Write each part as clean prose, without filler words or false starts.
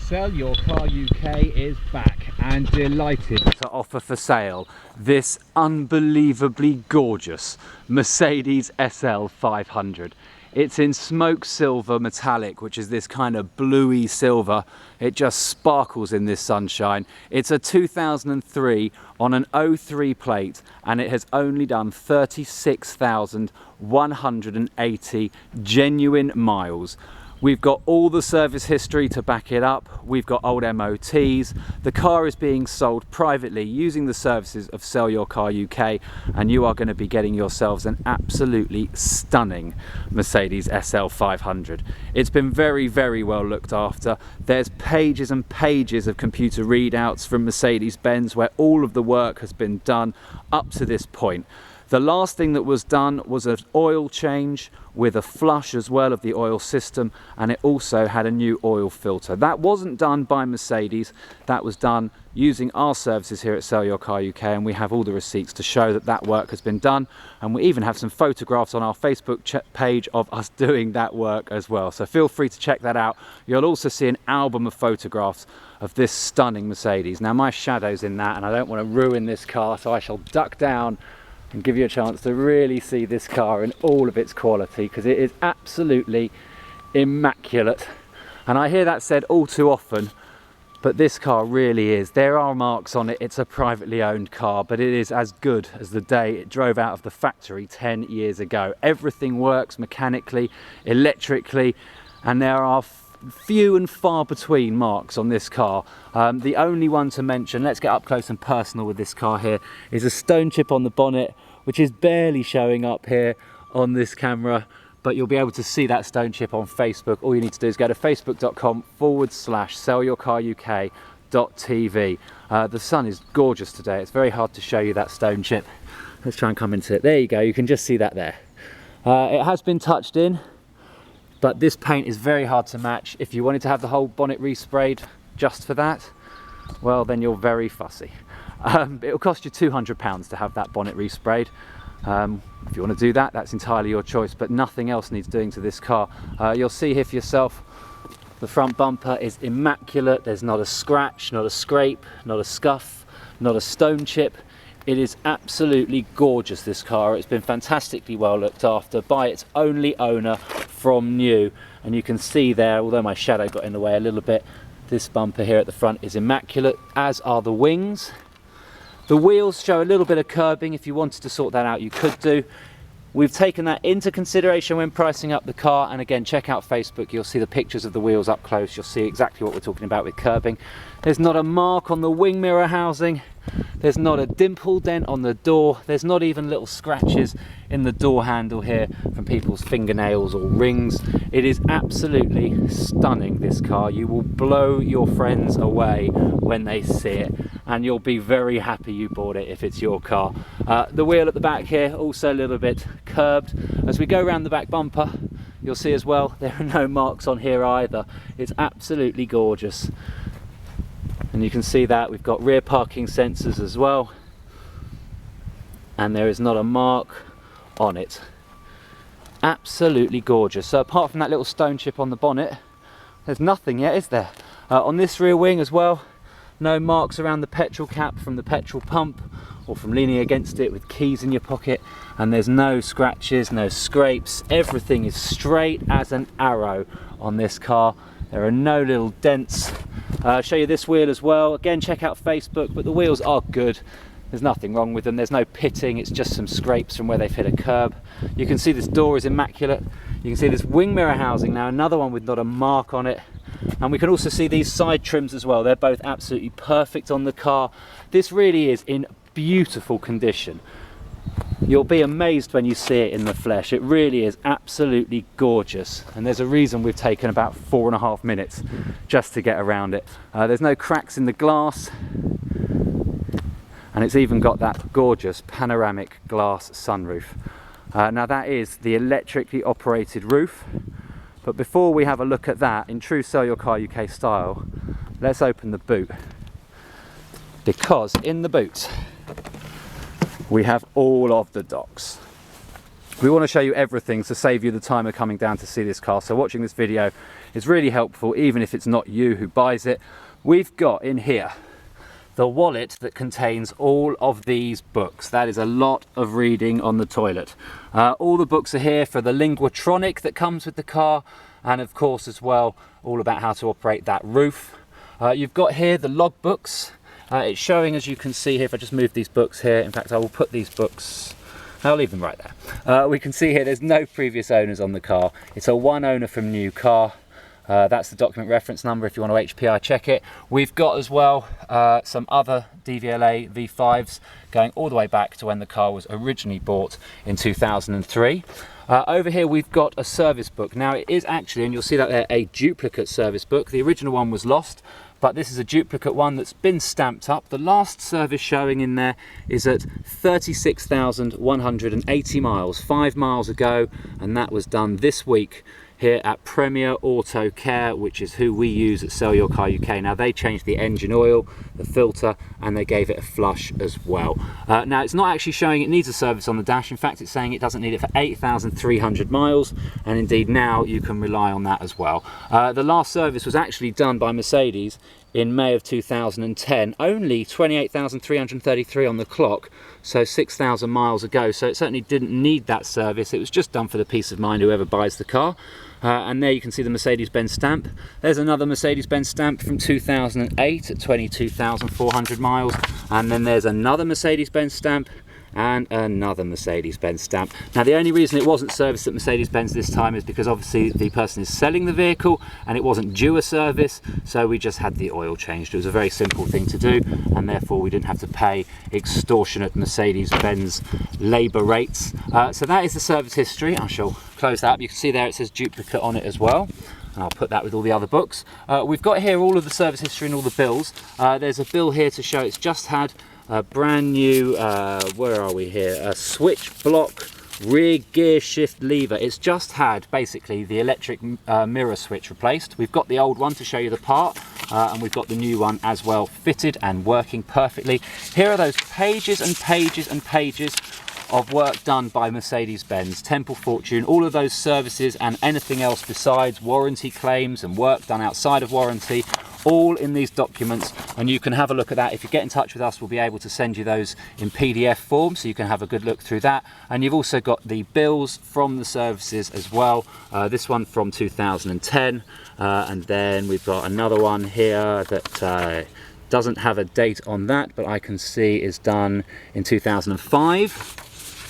Sell Your Car UK is back and delighted to offer for sale this unbelievably gorgeous Mercedes SL500. It's in smoke silver metallic, which is this kind of bluey silver. It just sparkles in this sunshine. It's a 2003 on an 03 plate, and it has only done 36,180 genuine miles. We've got all the service history to back it up. We've got old MOTs. The car is being sold privately using the services of Sell Your Car UK, and you are going to be getting yourselves an absolutely stunning Mercedes SL500. It's been very, very well looked after. There's pages and pages of computer readouts from Mercedes-Benz where all of the work has been done up to this point. The last thing that was done was an oil change with a flush as well of the oil system, and it also had a new oil filter. That wasn't done by Mercedes, that was done using our services here at Sell Your Car UK, and we have all the receipts to show that that work has been done, and we even have some photographs on our Facebook page of us doing that work as well. So feel free to check that out. You'll also see an album of photographs of this stunning Mercedes. Now my shadow's in that and I don't want to ruin this car, so I shall duck down and give you a chance to really see this car in all of its quality, because it is absolutely immaculate. And I hear that said all too often, but this car really is. There are marks on it. It's a privately owned car, but it is as good as the day it drove out of the factory 10 years ago. Everything works mechanically, electrically, and there are few and far between marks on this car. The only one to mention, let's get up close and personal with this car here, is a stone chip on the bonnet, which is barely showing up here on this camera, but you'll be able to see that stone chip on Facebook. All you need to do is go to facebook.com/sellyourcaruk.tv. The sun is gorgeous today. It's very hard to show you that stone chip. Let's try and come into it. There you go, you can just see that there. It has been touched in, but this paint is very hard to match. If you wanted to have the whole bonnet resprayed just for that, well then you're very fussy. It'll cost you £200 to have that bonnet resprayed. If you want to do that, that's entirely your choice, but nothing else needs doing to this car. You'll see here for yourself, the front bumper is immaculate. There's not a scratch, not a scrape, not a scuff, not a stone chip. It is absolutely gorgeous, this car. It's been fantastically well looked after by its only owner from new. And you can see there, although my shadow got in the way a little bit, this bumper here at the front is immaculate, as are the wings. The wheels show a little bit of curbing. If you wanted to sort that out, you could do. We've taken that into consideration when pricing up the car, and again, check out Facebook. You'll see the pictures of the wheels up close. You'll see exactly what we're talking about with curbing. There's not a mark on the wing mirror housing. There's not a dimple dent on the door. There's not even little scratches in the door handle here from people's fingernails or rings. It is absolutely stunning, this car. You will blow your friends away when they see it, and you'll be very happy you bought it if it's your car. The wheel at the back here also a little bit curbed. As we go around the back bumper, you'll see as well there are no marks on here either. It's absolutely gorgeous. And you can see that we've got rear parking sensors as well, and there is not a mark on it. Absolutely gorgeous. So apart from that little stone chip on the bonnet, there's nothing yet, is there? On this rear wing as well, no marks around the petrol cap from the petrol pump or from leaning against it with keys in your pocket, and there's no scratches, no scrapes. Everything is straight as an arrow on this car. There are no little dents. I'll show you this wheel as well. Again, check out Facebook, but the wheels are good. There's nothing wrong with them. There's no pitting, it's just some scrapes from where they've hit a curb. You can see this door is immaculate. You can see this wing mirror housing now, another one with not a mark on it. And we can also see these side trims as well. They're both absolutely perfect on the car. This really is in beautiful condition. You'll be amazed when you see it in the flesh. It really is absolutely gorgeous, and there's a reason we've taken about 4.5 minutes just to get around it. There's no cracks in the glass, and it's even got that gorgeous panoramic glass sunroof. Now that is the electrically operated roof, but before we have a look at that in true Sell Your Car UK style, let's open the boot, because in the boot we have all of the docks. We want to show you everything to save you the time of coming down to see this car. So watching this video is really helpful, even if it's not you who buys it. We've got in here the wallet that contains all of these books. That is a lot of reading on the toilet. All the books are here for the linguatronic that comes with the car, and of course as well, all about how to operate that roof. You've got here the log books. It's showing, as you can see here, if I just move these books here, in fact I will put these books, I'll leave them right there. We can see here there's no previous owners on the car. It's a one owner from new car. That's the document reference number if you want to HPI check it. We've got as well some other DVLA V5s going all the way back to when the car was originally bought in 2003. Over here we've got a service book. Now it is actually, and you'll see that there, a duplicate service book. The original one was lost, but this is a duplicate one that's been stamped up. The last service showing in there is at 36,180 miles, 5 miles ago, and that was done this week here at Premier Auto Care, which is who we use at SellYourCarUK. Now they changed the engine oil, the filter, and they gave it a flush as well. Now it's not actually showing it needs a service on the dash. In fact, it's saying it doesn't need it for 8,300 miles, and indeed now you can rely on that as well. The last service was actually done by Mercedes in May of 2010, only 28,333 on the clock, so 6,000 miles ago, so it certainly didn't need that service. It was just done for the peace of mind whoever buys the car. And there you can see the Mercedes-Benz stamp. There's another Mercedes-Benz stamp from 2008 at 22,400 miles, and then there's another Mercedes-Benz stamp and another Mercedes-Benz stamp. Now the only reason it wasn't serviced at Mercedes-Benz this time is because obviously the person is selling the vehicle and it wasn't due a service, so we just had the oil changed. It was a very simple thing to do, and therefore we didn't have to pay extortionate Mercedes-Benz labour rates. So that is the service history. I shall close that up. You can see there it says duplicate on it as well. I'll put that with all the other books. We've got here all of the service history and all the bills. There's a bill here to show it's just had a brand new, where are we here? A switch block rear gear shift lever. It's just had basically the electric mirror switch replaced. We've got the old one to show you the part, and we've got the new one as well, fitted and working perfectly. Here are those pages and pages and pages of work done by Mercedes-Benz, Temple Fortune, all of those services and anything else besides, warranty claims and work done outside of warranty, all in these documents, and you can have a look at that. If you get in touch with us, we'll be able to send you those in PDF form, so you can have a good look through that. And you've also got the bills from the services as well. This one from 2010, and then we've got another one here that doesn't have a date on that, but I can see is done in 2005.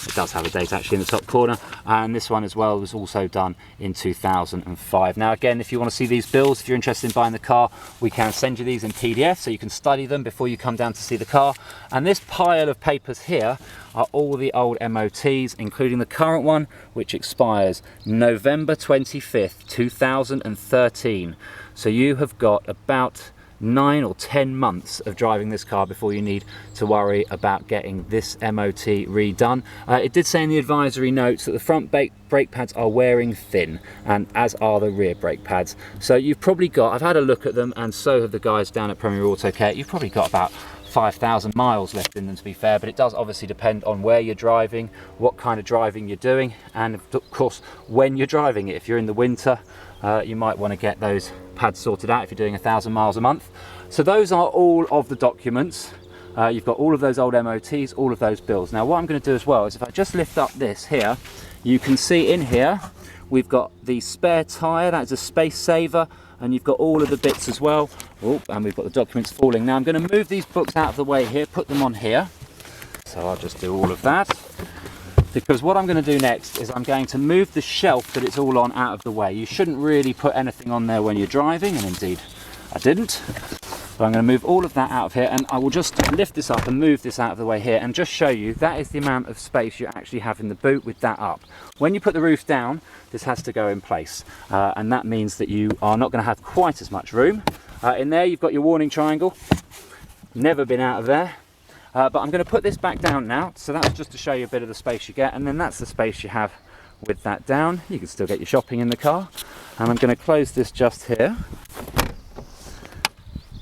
It does have a date actually in the top corner, and this one as well was also done in 2005. Now again, if you want to see these bills, if you're interested in buying the car, we can send you these in PDF so you can study them before you come down to see the car. And this pile of papers here are all the old MOTs, including the current one, which expires November 25th, 2013. So you have got about 9 or 10 months of driving this car before you need to worry about getting this MOT redone. It did say in the advisory notes that the front brake pads are wearing thin, and as are the rear brake pads. So you've probably got, I've had a look at them, and so have the guys down at Premier Auto Care, you've probably got about 5,000 miles left in them, to be fair, but it does obviously depend on where you're driving, what kind of driving you're doing, and of course when you're driving it. If you're in the winter, you might want to get those pads sorted out if you're doing 1,000 miles a month. So those are all of the documents. You've got all of those old MOTs, all of those bills. Now what I'm going to do as well is if I just lift up this here, you can see in here we've got the spare tyre, that's a space saver, and you've got all of the bits as well. Oh, and we've got the documents falling. Now I'm going to move these books out of the way here, put them on here. So I'll just do all of that, because what I'm going to do next is I'm going to move the shelf that it's all on out of the way. You shouldn't really put anything on there when you're driving, and indeed I didn't. So I'm going to move all of that out of here, and I will just lift this up and move this out of the way here and just show you that is the amount of space you actually have in the boot with that up. When you put the roof down, this has to go in place, and that means that you are not going to have quite as much room. In there you've got your warning triangle, never been out of there. But I'm going to put this back down now, so that's just to show you a bit of the space you get, and then that's the space you have with that down. You can still get your shopping in the car, and I'm going to close this just here.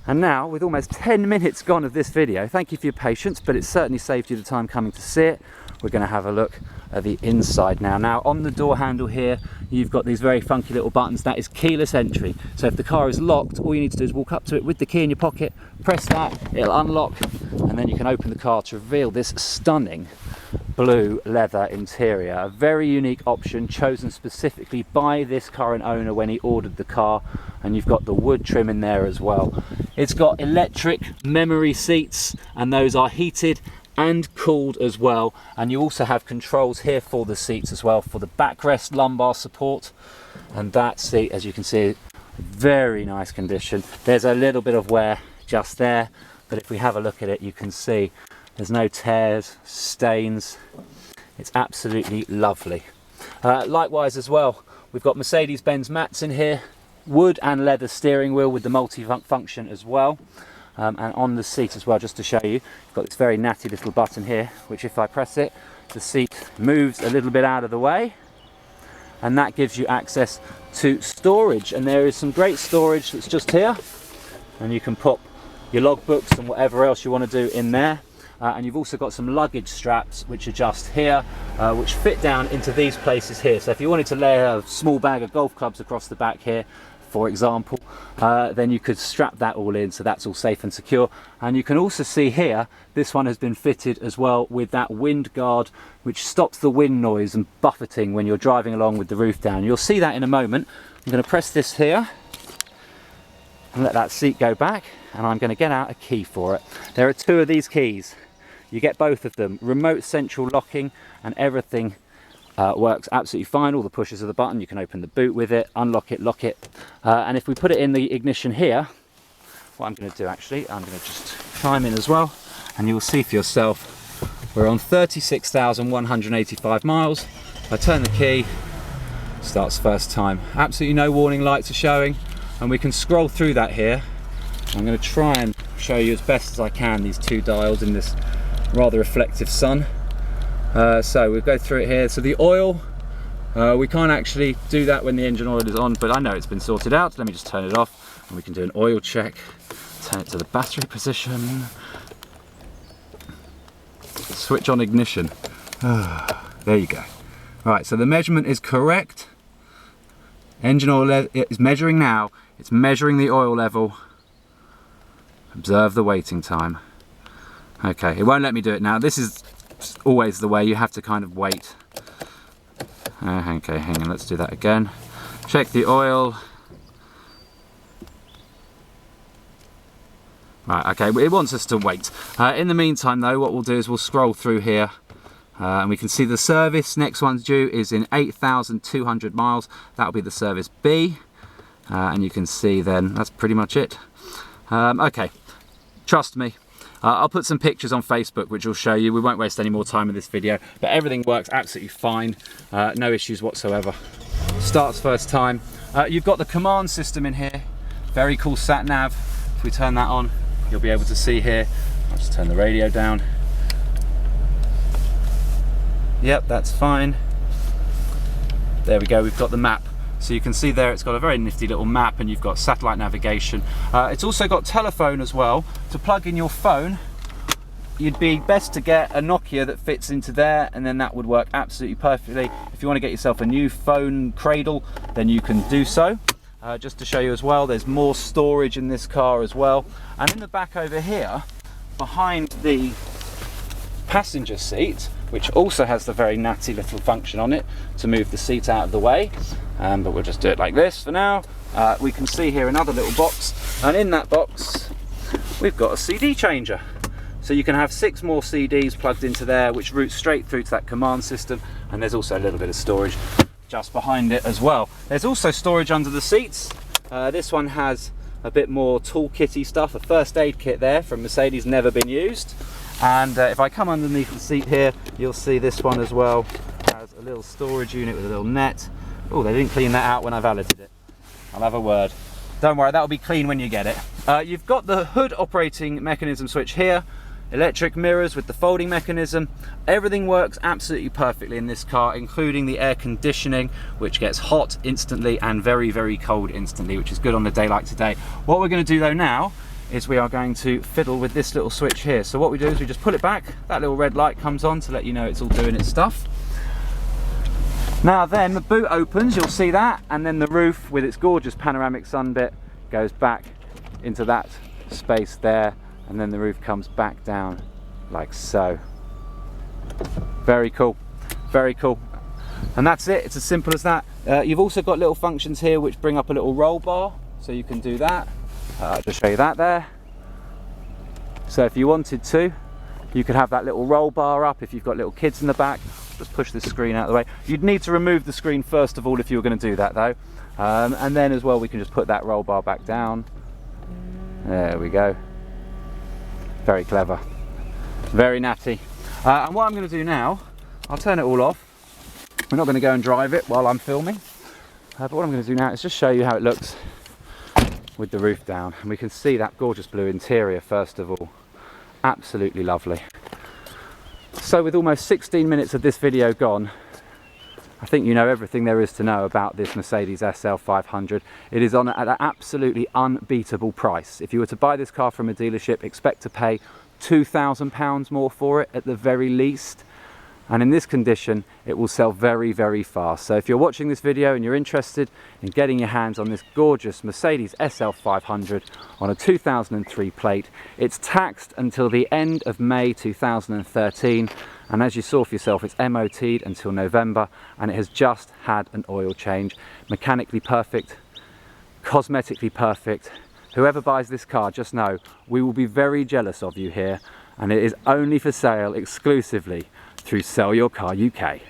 And now, with almost 10 minutes gone of this video, thank you for your patience, but it certainly saved you the time coming to see it. We're going to have a look at the inside now. Now, on the door handle here, you've got these very funky little buttons. That is keyless entry. So if the car is locked, all you need to do is walk up to it with the key in your pocket, press that, it'll unlock, and then you can open the car to reveal this stunning blue leather interior. A very unique option chosen specifically by this current owner when he ordered the car, and you've got the wood trim in there as well. It's got electric memory seats, and those are heated and cooled as well, and you also have controls here for the seats as well, for the backrest lumbar support. And that seat, as you can see, very nice condition. There's a little bit of wear just there, but if we have a look at it, you can see there's no tears, stains. It's absolutely lovely. Likewise as well, we've got Mercedes-Benz mats in here, wood and leather steering wheel with the multi-function as well. And on the seat as well, just to show you, you've got this very natty little button here, which if I press it, the seat moves a little bit out of the way, and that gives you access to storage. And there is some great storage that's just here, and you can pop your logbooks and whatever else you want to do in there. And you've also got some luggage straps which are just here, which fit down into these places here. So if you wanted to lay a small bag of golf clubs across the back here, for example, then you could strap that all in, so that's all safe and secure. And you can also see here, this one has been fitted as well with that wind guard, which stops the wind noise and buffeting when you're driving along with the roof down. You'll see that in a moment. I'm going to press this here and let that seat go back, and I'm going to get out a key for it. There are two of these keys. You get both of them, remote central locking, and everything works absolutely fine. All the pushes of the button, you can open the boot with it, unlock it, lock it. And if we put it in the ignition here, what I'm going to do actually, I'm going to just climb in as well, and you will see for yourself, we're on 36,185 miles. I turn the key, starts first time. Absolutely no warning lights are showing, and we can scroll through that here. I'm going to try and show you as best as I can these two dials in this rather reflective sun. So we'll go through it here. So the oil, we can't actually do that when the engine oil is on, but I know it's been sorted out. Let me just turn it off and we can do an oil check. Turn it to the battery position. Switch on ignition. There you go. Right, so the measurement is correct. Engine oil is measuring now. It's measuring the oil level. Observe the waiting time. Okay, it won't let me do it now. This is always the way, you have to kind of wait. Okay, hang on, let's do that again. Check the oil. Right, okay, it wants us to wait. In the meantime though, what we'll do is we'll scroll through here, and we can see the service. Next one's due is in 8,200 miles. That'll be the service B. And you can see then, that's pretty much it. Okay, trust me. I'll put some pictures on Facebook which will show you. We won't waste any more time in this video, but everything works absolutely fine. No issues whatsoever. Starts first time. You've got the command system in here. Very cool sat nav. If we turn that on, you'll be able to see here. I'll just turn the radio down. Yep, that's fine. There we go, we've got the map. So you can see there it's got a very nifty little map, and you've got satellite navigation. It's also got telephone as well. To plug in your phone, you'd be best to get a Nokia that fits into there, and then that would work absolutely perfectly. If you want to get yourself a new phone cradle, then you can do so. Just to show you as well, there's more storage in this car as well. And in the back over here, behind the passenger seat, which also has the very natty little function on it to move the seat out of the way, but we'll just do it like this for now. We can see here another little box, and in that box we've got a CD changer. So you can have 6 more CDs plugged into there, which route straight through to that command system, and there's also a little bit of storage just behind it as well. There's also storage under the seats. This one has a bit more toolkitty stuff, a first aid kit there from Mercedes, never been used. And if I come underneath the seat here, you'll see this one as well has a little storage unit with a little net. Oh, they didn't clean that out when I valeted it. I'll have a word. Don't worry, that'll be clean when you get it. You've got the hood operating mechanism switch here, electric mirrors with the folding mechanism. Everything works absolutely perfectly in this car, including the air conditioning, which gets hot instantly and very, very cold instantly, which is good on a day like today. What we're going to do though now is we are going to fiddle with this little switch here. So what we do is we just pull it back, that little red light comes on to let you know it's all doing its stuff. Now then the boot opens, you'll see that, and then the roof with its gorgeous panoramic sun bit goes back into that space there, and then the roof comes back down like so. Very cool, very cool. And that's it, it's as simple as that. You've also got little functions here which bring up a little roll bar, so you can do that. I'll just show you that there. So if you wanted to, you could have that little roll bar up if you've got little kids in the back. Just push this screen out of the way. You'd need to remove the screen first of all if you were going to do that though. And then as well we can just put that roll bar back down. There we go. Very clever. Very natty. And what I'm going to do now, I'll turn it all off. We're not going to go and drive it while I'm filming. But what I'm going to do now is just show you how it looks with the roof down. And we can see that gorgeous blue interior first of all. Absolutely lovely. So with almost 16 minutes of this video gone, I think you know everything there is to know about this Mercedes SL500. It is on at an absolutely unbeatable price. If you were to buy this car from a dealership, expect to pay £2,000 more for it at the very least. And in this condition, it will sell very, very fast. So if you're watching this video and you're interested in getting your hands on this gorgeous Mercedes SL500 on a 2003 plate, it's taxed until the end of May 2013. And as you saw for yourself, it's MOT'd until November, and it has just had an oil change. Mechanically perfect, cosmetically perfect. Whoever buys this car, just know we will be very jealous of you here, and it is only for sale exclusively through SellYourCarUK.